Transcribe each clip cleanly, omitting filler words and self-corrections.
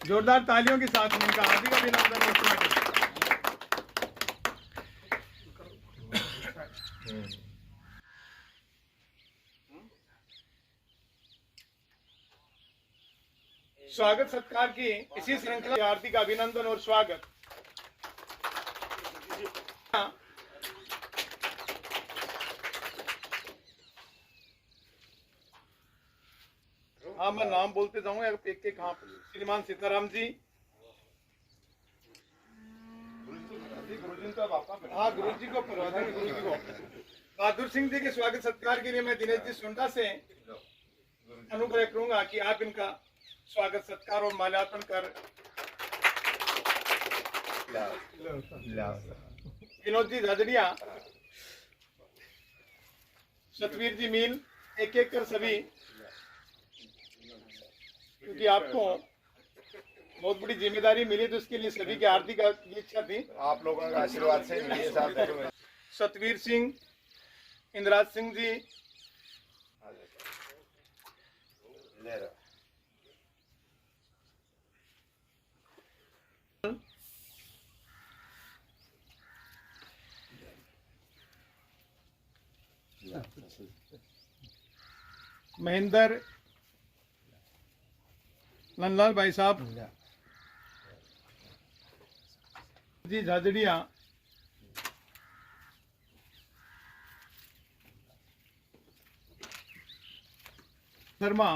जोरदार तालियों के साथ इनका हार्दिक अभिनंदन और स्वागत। स्वागत सत्कार की इसी श्रृंखला में हार्दिक अभिनंदन और स्वागत। हाँ, मैं नाम बोलते जाऊंगा एक एक। हाँ, श्रीमान सीताराम जी, हाँ गुरु जी को, गुरु जी को। बहादुर सिंह जी के स्वागत सत्कार के लिए मैं दिनेश जी सुंडा से अनुग्रह करूंगा कि आप इनका स्वागत सत्कार और माल्यार्पण कर। विनोद जी झाझड़िया, सतवीर जी मील, एक एक कर सभी, क्योंकि आपको बहुत बड़ी जिम्मेदारी मिली तो उसके लिए सभी की हार्दिक इच्छा थी। आप लोगों का आशीर्वाद से मिली है साहब। सतवीर सिंह, इंद्राज सिंह जी, महेंद्र नंदलाल भाई साहब जी झाझड़िया, शर्मा,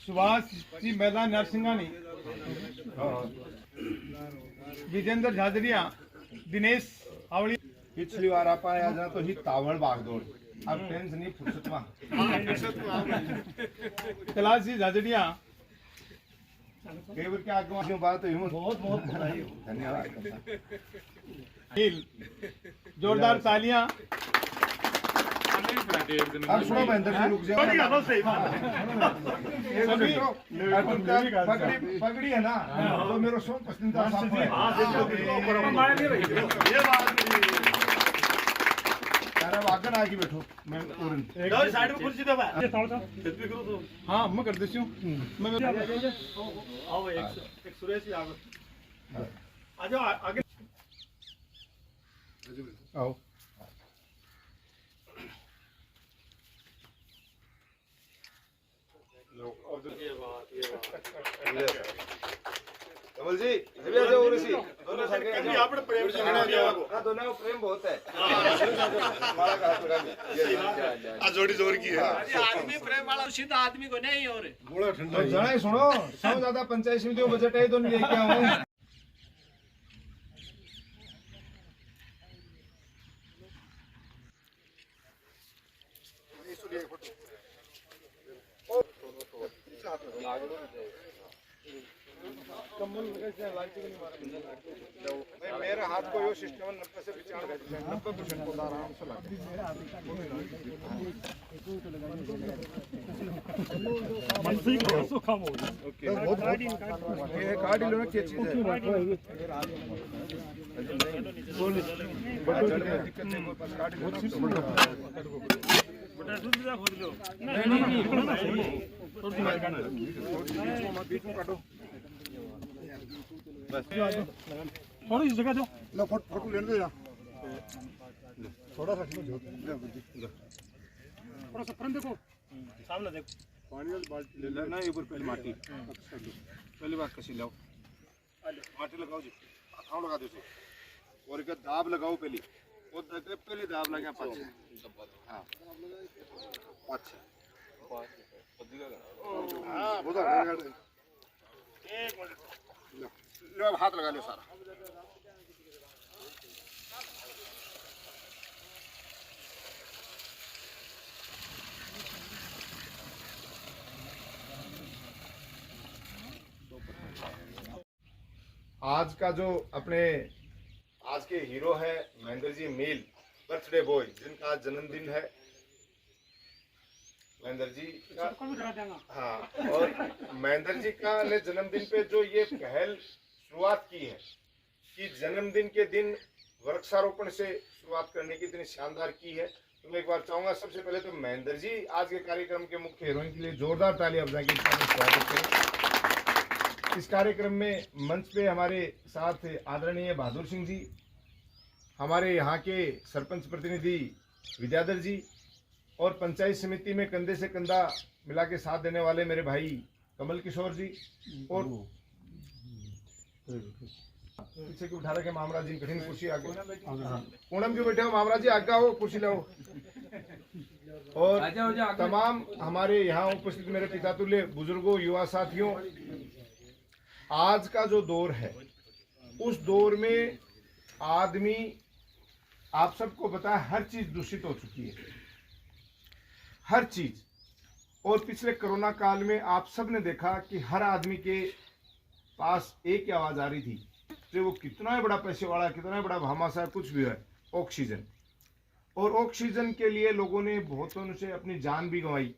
सुभाष जी मैदान नरसिंहानी, विजेंद्र झाझड़िया, दिनेश हावड़ी। पिछली बार आप आया जा तो ही तावड़ भागदौड़, अब टेंशन नहीं, फुर्सत में। कैलाश जी झाझड़िया, केवल क्या आगे बात हुई, बहुत बहुत बधाई हो, धन्यवाद। जोरदार तालियां। अब सुनो महेंद्र जी, रुक जाओ। पगड़ी है ना, तो मेरा सो पसंदीदा साफ है। अरे आगे ना आगे बैठो, मैं साइड में कुर्सी दबा। हाँ, मैं कर देती हूँ। मैं आओ, एक सुरेश जी आ जाओ आगे आओ। कमल जी, दोनों प्रेम बहुत है। जोड़ी जोर की है। आदमी प्रेम वाला सीधा आदमी को नहीं और जरा सुनो, सब ज्यादा पंचायत समितियों बजट है तो नहीं लेके आऊं। मेरे हाथ को यो सिस्टम 90 से 95% को आराम से लगा। ये कार्ड लो ना, क्या चीज है? दिक्कत नहीं, कोई पास कार्ड बीच में काटो। थोड़ी इस जगह दो। लो फोटो लेने दो, थोड़ा सा थोड़ा सा फ्रंट देखो, सामने देखो। पानी वाली बाल्टी ले लेना, ऊपर पहले माटी पहली बात कसी लाओ, माटी लगाओ जी, हाथ लगा दो और एक दाब लगाओ पहली, और पहले दाब लगा पाँच। हाँ अच्छा, हाँ बहुत लो, हाथ लगा लो सारा। आज का जो अपने आज के हीरो है महेंद्र जी मील, बर्थडे बॉय, जिनका जन्मदिन है, महेंद्र जी का, हाँ, और महेंद्र जी का ने जन्मदिन पे जो ये पहल शुरुआत की है कि जन्मदिन के दिन वृक्षारोपण से शुरुआत करने की इतनी शानदार की है, तो मैं एक बार चाहूंगा सबसे पहले तो महेंद्र जी आज के कार्यक्रम के मुख्य हीरोइन के लिए जोरदार ताली बजाएं के स्वागत करें। इस कार्यक्रम में मंच पे हमारे साथ आदरणीय बहादुर सिंह जी, हमारे यहाँ के सरपंच प्रतिनिधि विद्याधर जी और पंचायत समिति में कंधे से कंधा मिला के साथ देने वाले मेरे भाई कमल किशोर जी और पीछे की उठा रखे मामरा जी कठिन कुर्सी आगे पूनम क्यों बैठे हो मामरा जी आगे आओ कुर्सी लाओ और तमाम हमारे यहाँ उपस्थित मेरे पिता तुल्य बुजुर्गों युवा साथियों, आज का जो दौर है उस दौर में आदमी आप सबको पता है हर चीज दूषित हो चुकी है, हर चीज। और पिछले कोरोना काल में आप सब ने देखा कि हर आदमी के पास एक ही आवाज आ रही थी, चाहे वो कितना बड़ा पैसे वाला, कितना बड़ा भामाशाह कुछ भी है, ऑक्सीजन। और ऑक्सीजन के लिए लोगों ने बहुतों से अपनी जान भी गंवाई।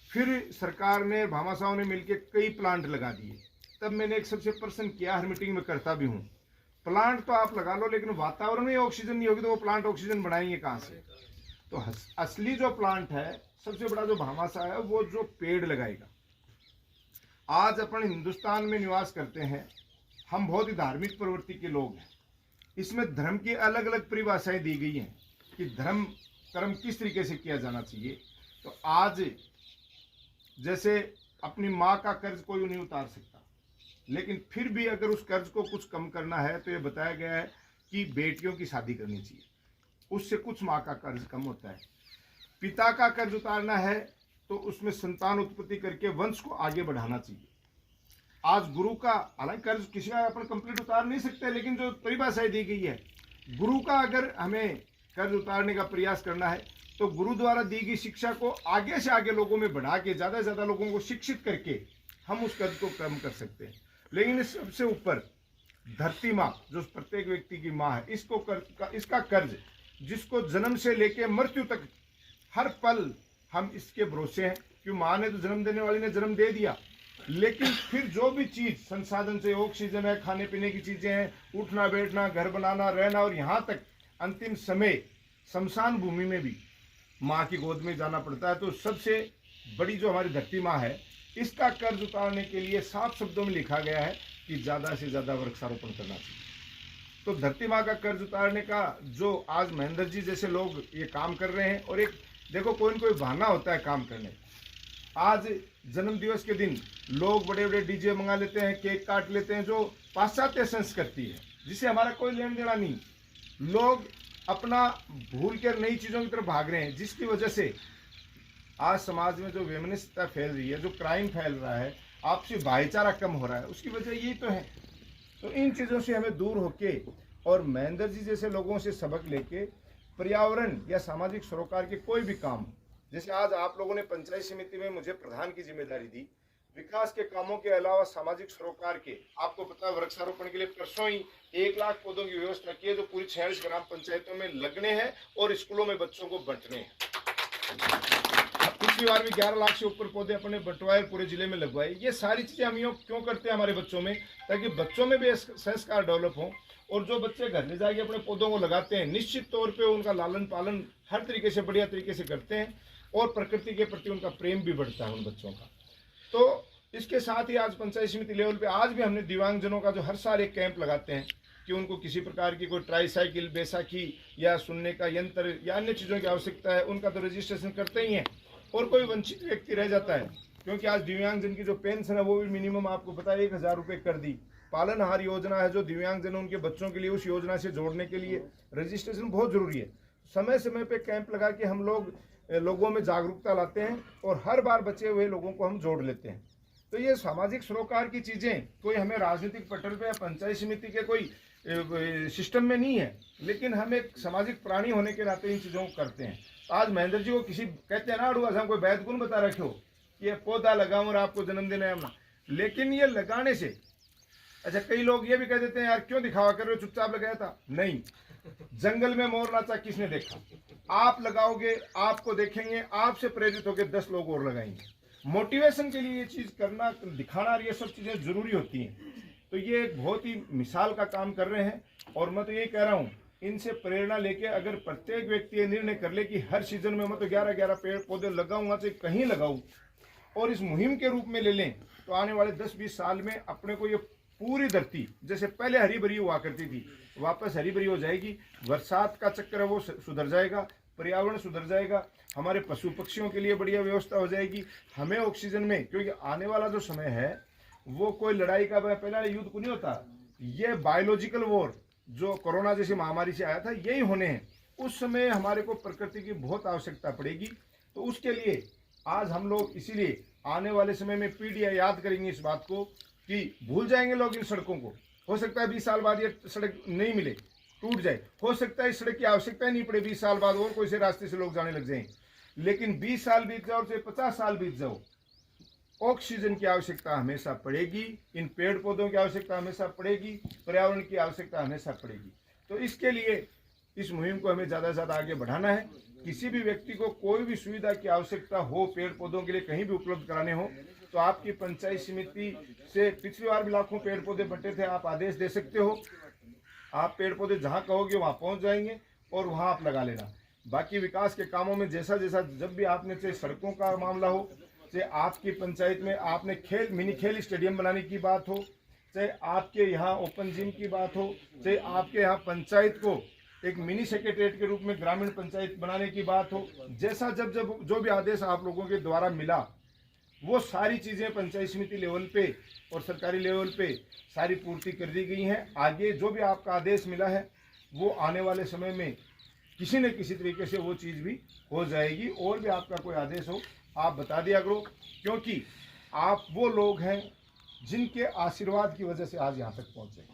फिर सरकार ने भामाशाहों ने मिलकर कई प्लांट लगा दिए। तब मैंने एक सबसे प्रश्न किया, हर मीटिंग में करता भी हूँ, प्लांट तो आप लगा लो लेकिन वातावरण में ऑक्सीजन नहीं होगी तो वो प्लांट ऑक्सीजन बनाएंगे कहाँ से? तो असली जो प्लांट है, सबसे बड़ा जो भामाशाह है, वो जो पेड़ लगाएगा। आज अपन हिंदुस्तान में निवास करते हैं, हम बहुत ही धार्मिक प्रवृत्ति के लोग हैं। इसमें धर्म की अलग अलग परिभाषाएं दी गई हैं कि धर्म कर्म किस तरीके से किया जाना चाहिए। तो आज जैसे अपनी माँ का कर्ज कोई नहीं उतार सकता, लेकिन फिर भी अगर उस कर्ज को कुछ कम करना है तो ये बताया गया है कि बेटियों की शादी करनी चाहिए, उससे कुछ माँ का कर्ज कम होता है। पिता का कर्ज उतारना है तो उसमें संतान उत्पत्ति करके वंश को आगे बढ़ाना चाहिए। आज गुरु का, हालांकि कर्ज किसी का अपन कंप्लीट उतार नहीं सकते, लेकिन जो परिभाषाएं दी गई है, गुरु का अगर हमें कर्ज उतारने का प्रयास करना है तो गुरु द्वारा दी गई शिक्षा को आगे से आगे लोगों में बढ़ा के ज्यादा से ज्यादा लोगों को शिक्षित करके हम उस कर्ज को कम कर सकते हैं। लेकिन इस सबसे ऊपर धरती माँ जो प्रत्येक व्यक्ति की माँ है, इसका कर्ज जिसको जन्म से लेके मृत्यु तक हर पल हम इसके भरोसे हैं कि माँ ने तो जन्म देने वाली ने जन्म दे दिया, लेकिन फिर जो भी चीज संसाधन से ऑक्सीजन है, खाने पीने की चीजें हैं, उठना बैठना, घर बनाना, रहना, और यहाँ तक अंतिम समय शमशान भूमि में भी माँ की गोद में जाना पड़ता है। तो सबसे बड़ी जो हमारी धरती माँ है, इसका कर्ज उतारने के लिए साफ शब्दों में लिखा गया है कि ज्यादा से ज्यादा वृक्षारोपण करना चाहिए। तो धरती माँ का कर्ज उतारने का जो आज महेंद्र जी जैसे लोग ये काम कर रहे हैं, और एक देखो कोई न कोई बहाना होता है काम करने। आज जन्म दिवस के दिन लोग बड़े बड़े डीजे मंगा लेते हैं, केक काट लेते हैं, जो पाश्चात्य संस्कृति है जिससे हमारा कोई लेन देना नहीं। लोग अपना भूल कर नई चीज़ों की तरफ भाग रहे हैं, जिसकी वजह से आज समाज में जो वैमनस्यता फैल रही है, जो क्राइम फैल रहा है, आपसी भाईचारा कम हो रहा है, उसकी वजह यही तो है। तो इन चीज़ों से हमें दूर होके और महेंद्र जी जैसे लोगों से सबक लेके पर्यावरण या सामाजिक सरोकार के कोई भी काम, जैसे आज आप लोगों ने पंचायत समिति में मुझे प्रधान की जिम्मेदारी दी, विकास के कामों के अलावा सामाजिक सरोकार के, आपको पता है वृक्षारोपण के लिए परसों ही 1 लाख पौधों की व्यवस्था की है जो पूरी 46 ग्राम पंचायतों में लगने हैं और स्कूलों में बच्चों को बंटने हैं। पिछली बार भी 11 लाख से ऊपर पौधे अपने बंटवाए, पूरे जिले में लगवाए। ये सारी चीजें हम क्यों करते हैं हमारे बच्चों में, ताकि बच्चों में भी संस्कार डेवलप हो। और जो बच्चे घर ले जाके अपने पौधों को लगाते हैं, निश्चित तौर पे उनका लालन पालन हर तरीके से बढ़िया तरीके से करते हैं और प्रकृति के प्रति उनका प्रेम भी बढ़ता है उन बच्चों का। तो इसके साथ ही आज पंचायत समिति लेवल पे आज भी हमने दिव्यांगजनों का जो हर साल एक कैंप लगाते हैं कि उनको किसी प्रकार की कोई ट्राईसाइकिल, बैसाखी या सुनने का यंत्र या अन्य चीज़ों की आवश्यकता है, उनका तो रजिस्ट्रेशन करते ही हैं। और कोई वंचित व्यक्ति रह जाता है, क्योंकि आज दिव्यांगजन की जो पेंशन है वो भी मिनिमम आपको पता है 1000 रुपये कर दी। पालनहार योजना है जो दिव्यांगजन उनके बच्चों के लिए, उस योजना से जोड़ने के लिए रजिस्ट्रेशन बहुत जरूरी है। समय समय पे कैंप लगा के हम लोगों में जागरूकता लाते हैं और हर बार बचे हुए लोगों को हम जोड़ लेते हैं। तो ये सामाजिक सरोकार की चीज़ें कोई हमें राजनीतिक पटल पे या पंचायत समिति के कोई सिस्टम में नहीं है, लेकिन हम एक सामाजिक प्राणी होने के नाते इन चीज़ों को करते हैं। आज महेंद्र जी को किसी कहते हैं ना अड़ुआ हम कोई वैध गुण बता रखे हो, ये पौधा लगाओ और आपको जन्मदिन है, लेकिन ये लगाने से अच्छा कई लोग ये भी कह देते हैं यार क्यों दिखावा कर रहे हो, चुपचाप लगाया था। नहीं, जंगल में मोर नाचा किसने देखा? आप लगाओगे, आपको देखेंगे, आपसे प्रेरित होकर 10 लोग और लगाएंगे। मोटिवेशन के लिए ये चीज़ करना, दिखाना, ये सब चीज़ें ज़रूरी होती हैं। तो ये एक बहुत ही मिसाल का काम कर रहे हैं। और मैं तो यही कह रहा हूँ, इनसे प्रेरणा लेके अगर प्रत्येक व्यक्ति ये निर्णय कर ले कि हर सीजन में मैं तो 11-11 पेड़ पौधे लगाऊंगा, चाहे कहीं लगाऊं, और इस मुहिम के रूप में ले लें, तो आने वाले 10-20 साल में अपने को ये पूरी धरती जैसे पहले हरी भरी हुआ करती थी, वापस हरी भरी हो जाएगी। बरसात का चक्कर है वो सुधर जाएगा, पर्यावरण सुधर जाएगा, हमारे पशु पक्षियों के लिए बढ़िया व्यवस्था हो जाएगी। हमें ऑक्सीजन में, क्योंकि आने वाला जो समय है वो कोई लड़ाई का, पहले युद्ध को नहीं होता, ये बायोलॉजिकल वॉर जो कोरोना जैसी महामारी से आया था, यही होने हैं। उस समय हमारे को प्रकृति की बहुत आवश्यकता पड़ेगी। तो उसके लिए आज हम लोग, इसीलिए आने वाले समय में पीढ़ियां याद करेंगी इस बात को कि भूल जाएंगे लोग इन सड़कों को। हो सकता है 20 साल बाद ये सड़क नहीं मिले, टूट जाए, हो सकता है इस सड़क की आवश्यकता ही नहीं पड़े 20 साल बाद, और कोई से रास्ते से लोग जाने लग जाएं। लेकिन 20 साल बीत जाओ, चाहे 50 साल बीत जाओ, ऑक्सीजन की आवश्यकता हमेशा पड़ेगी, इन पेड़ पौधों की आवश्यकता हमेशा पड़ेगी, पर्यावरण की आवश्यकता हमेशा पड़ेगी। तो इसके लिए इस मुहिम को हमें ज़्यादा से ज़्यादा आगे बढ़ाना है। किसी भी व्यक्ति को कोई भी सुविधा की आवश्यकता हो, पेड़ पौधों के लिए कहीं भी उपलब्ध कराने हो, तो आपकी पंचायत समिति से पिछली बार भी लाखों पेड़ पौधे बंटे थे, आप आदेश दे सकते हो। आप पेड़ पौधे जहाँ कहोगे वहाँ पहुँच जाएंगे और वहाँ आप लगा लेना। बाकी विकास के कामों में जैसा जैसा, जब भी आपने, चाहे सड़कों का मामला हो, चाहे आपकी पंचायत में आपने मिनी खेल स्टेडियम बनाने की बात हो, चाहे आपके यहाँ ओपन जिम की बात हो, चाहे आपके यहाँ पंचायत को एक मिनी सेक्रेटरीट के रूप में ग्रामीण पंचायत बनाने की बात हो, जैसा जब जो भी आदेश आप लोगों के द्वारा मिला, वो सारी चीज़ें पंचायत समिति लेवल पे और सरकारी लेवल पे सारी पूर्ति कर दी गई हैं। आगे जो भी आपका आदेश मिला है वो आने वाले समय में किसी न किसी तरीके से वो चीज़ भी हो जाएगी। और भी आपका कोई आदेश हो आप बता दिया करो, क्योंकि आप वो लोग हैं जिनके आशीर्वाद की वजह से आज यहाँ तक पहुँचे।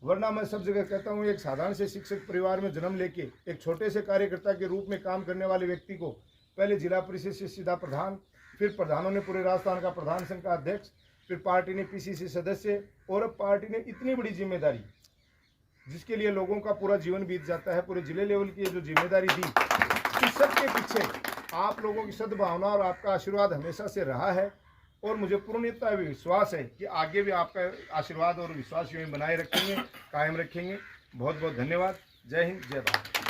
वरना मैं सब जगह कहता हूँ, एक साधारण से शिक्षक परिवार में जन्म लेके एक छोटे से कार्यकर्ता के रूप में काम करने वाले व्यक्ति को पहले जिला परिषद से सीधा प्रधान, फिर प्रधानों ने पूरे राजस्थान का प्रधान संघ का अध्यक्ष, फिर पार्टी ने पीसीसी सदस्य, और अब पार्टी ने इतनी बड़ी जिम्मेदारी जिसके लिए लोगों का पूरा जीवन बीत जाता है, पूरे जिले लेवल की जो जिम्मेदारी दी, इस सब के पीछे आप लोगों की सद्भावना और आपका आशीर्वाद हमेशा से रहा है। और मुझे पूर्णतः विश्वास है कि आगे भी आपका आशीर्वाद और विश्वास यूँ बनाए रखेंगे, कायम रखेंगे। बहुत बहुत धन्यवाद। जय हिंद, जय भारत।